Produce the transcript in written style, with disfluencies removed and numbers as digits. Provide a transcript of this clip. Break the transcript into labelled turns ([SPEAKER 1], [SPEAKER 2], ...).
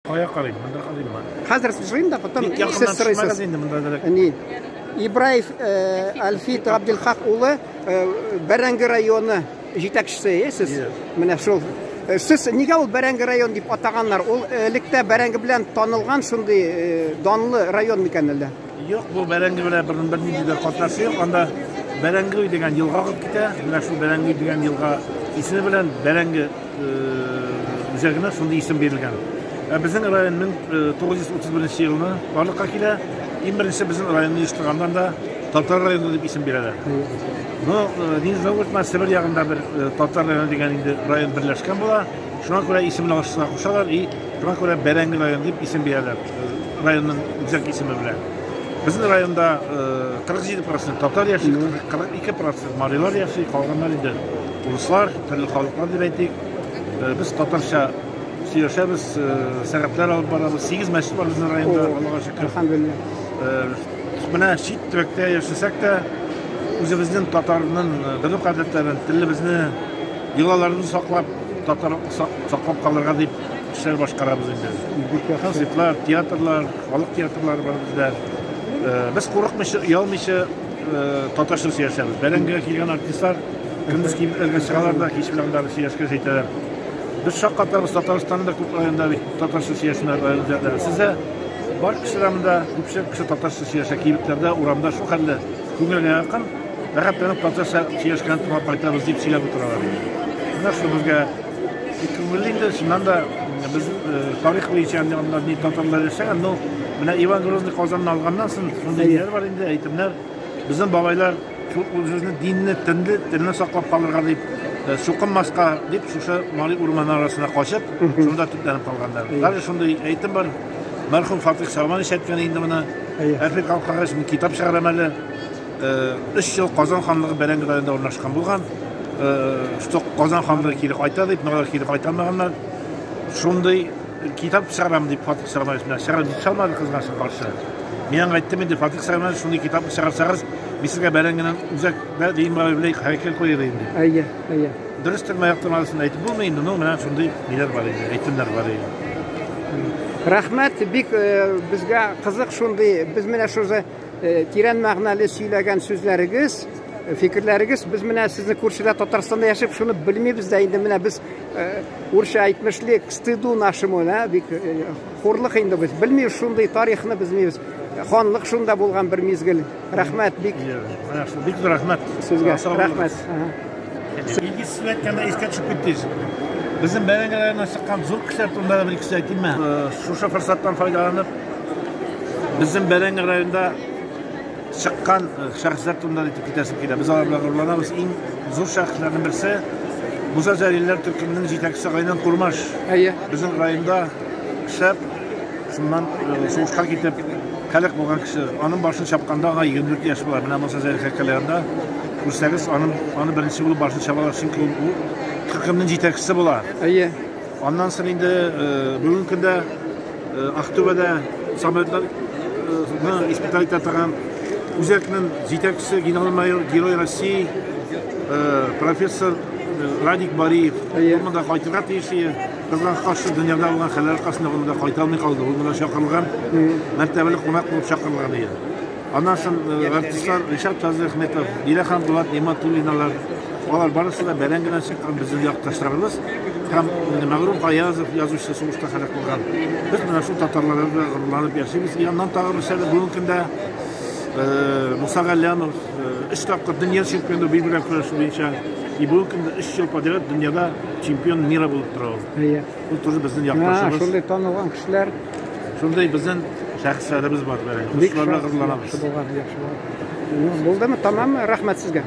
[SPEAKER 1] Kaya kalayım, bunda kalayım ben.
[SPEAKER 2] Hazır sorayım da потом siz soruyorsunuz. İbrahim Alfit Abdülhak oğlu Berengi rayonu жетекçisi siz. Менә шул. Siz nega ул Berengi rayon дип атаганнар? Ул электә Berengi белән танылган шундый данлы район микән әллә?
[SPEAKER 1] Yok, bu Berengi белән bir de катнашы yok. Анда Berengi дигән елга килеп китә. Менә шул Berengi дигән елга исеме белән Berengi үзәгенә шундый исем бирелгән. Bizim rayonun 1931 yılını varlıkka kile, birincisi bizim rayonun iştiğinden da Tatar rayonu diye isim verirler. Bu Deniz Zavutman Sibir yağında bir Tatar rayonu diyen rayon birleşken bu da şuna göre isimini alıştığına koşarlar, şuna göre Berengi rayonu diye isim verirler. Rayonun güzel ismi bile. Bizim rayonda 47% Tatar yaşıyor, 42% Mariler yaşıyor, kalganlar indi. Uluslar, türlü halklar diye biz Tatarşa Yaşarız, sebepler alıp barabız. 8 mescid var bizim rayonda, Allah'a şükür.
[SPEAKER 2] Elhamdülillah.
[SPEAKER 1] Buna şiit tüvekte yaşasak da, özümüzün Tatarının bilip adetlerin, dilimizni, yılalarını saklap, Tatar saklap kalırga deyip işler başkarabız indi. Konsertler, tiyatrlar, halk tiyatrları var bizler. Biz korkmayışı, uyalmayışı Tatarşısı yaşarız. Berengi'ye kelgen artistler, gündüz gibi çıkalarda, hiç bilenler yaşkı şeyteler. Biz şakkatarımız Tataristan'da Kurt rayonunda bir Tatarşı siyasına rayonunda. Size var kişilerimde, kişi Tatarşı siyasına kibitlerde, uğramda şu halde kümüne yakın, fakat benim Tatarşı siyasına tuma paytarız deyip silah oturarlar. Nasıl bizge kümülüğünde şimdiden de biz tarih ve içinde onların Tatarlar yaşayan, buna Ivan Grozny kazanın alğandan sonra yer var indi eğitimler. Bizim babaylar özünün dinini, diline saklap kalırlar deyip Sokunmaska deyip şu mali urman arasına koşup şunda tüplenip kalganlar. Karşı şunda eğitim var. Merhum Fatih Sarman işletmeni indi buna. Erfek Kalkağ'a şimdi kitap çıkaramalı. 3 yıl Kazan Xanlığı Berengi rayonunda ornaşkan bulgan. Şu Kazan Xanlığı kelip ayta deyip ne kadar kelip aytamaganlar. Şunda kitap çıkaram deyip Fatih Sarman işletmeni. Çıkarım deyip çalmadı kızgansın karşı. Men aytdım indi Fatih Sarman şunda kitap çıkarsanız Bizga Berengi'nin uzakda deyim var öyle heykel koyayım diye.
[SPEAKER 2] Ayya.
[SPEAKER 1] Dürüstlük ayaktan arasında eğitim bulmayın da ne şunday neler var edi, eğitimler var edi.
[SPEAKER 2] Rahmet, bik bizga qiziq şunday biz menä şu tiren ma'nali söylegan sözlerigiz, fikrlerigiz biz menä sizni ko'rshida Tatarstanda yashab shuni bilmaymiz da endi menä biz o'rsha aytmishlik stidu nashimona bik xo'rliq endi biz bilmaymiz shunday tarixni bilmaymiz. Xonliq shunda bo'lgan bir mezgil. Rahmat bik.
[SPEAKER 1] Bik rahmat.
[SPEAKER 2] Sizga rahmat.
[SPEAKER 1] İlgi sürekli eski çıkıp gittiniz. Bizim Berengi rayonundan çıkan zor kişiler turunda bir ikisi aytayım ben. Şu fırsattan faydalanıp bizim Berengi rayonunda çıkan şahslar turunda etip gitesip gider. Biz alarla gururlanamız. En zor şahslardan birisi Musa Zeriller Türk'ünün yetekçisi Kaynan Kurmaş. Bizim rayonda şep şundan soğuşka gidip Kalak bo'lgan kishi, onun başını çapqanda 24 yaş bo'lar. Mana Musa Zeriller hekayelerinde Kursagiz onu birinchi bo'lib başını çapalar çünkü u Türk'ünün yetekçisi bo'lar. Ondan sonra endi bugungi kunda Aqto'bada samolyotlar ispitalik tarqagan Uzakning yetakchisi general-mayor Giroy Rossiya professor Radik Bariyev bunda qaytib tegishli bizga qarshi dunyoda bo'lgan xalqlar orqasida bunda qayta olmay qoldi. Bunda chaqirilgan martabali qo'noq bo'lib chaqirilgan edi. Ondan sonra artistlar Rishad Tazir Ahmetov, Dilaxon Bulat Ne'matullinlar ular barisi da Berengi'den chiqqan bizning yaqindoshlarimiz ham Mag'rur Qayazov yozuvchi so'zda xalaq bo'lgan. Biz mana shu tatarlarga g'ururlanib yashaymiz. Yandan tag'irishadi bugungi kunda Musa G'alyanov 3 taqir dunyo chempioni bilan kurashish bo'yicha bugungi kunda 3 yil podyat dunyoda chempion mira bo'lib turadi. Bu turli bizning yaqindoshlarimiz. Shunday tanilgan kishilar, shunday bizning shaxslarimiz bor. Ularga g'ururlanamiz.
[SPEAKER 2] Bo'ldimi? Tamommi? Rahmat sizga.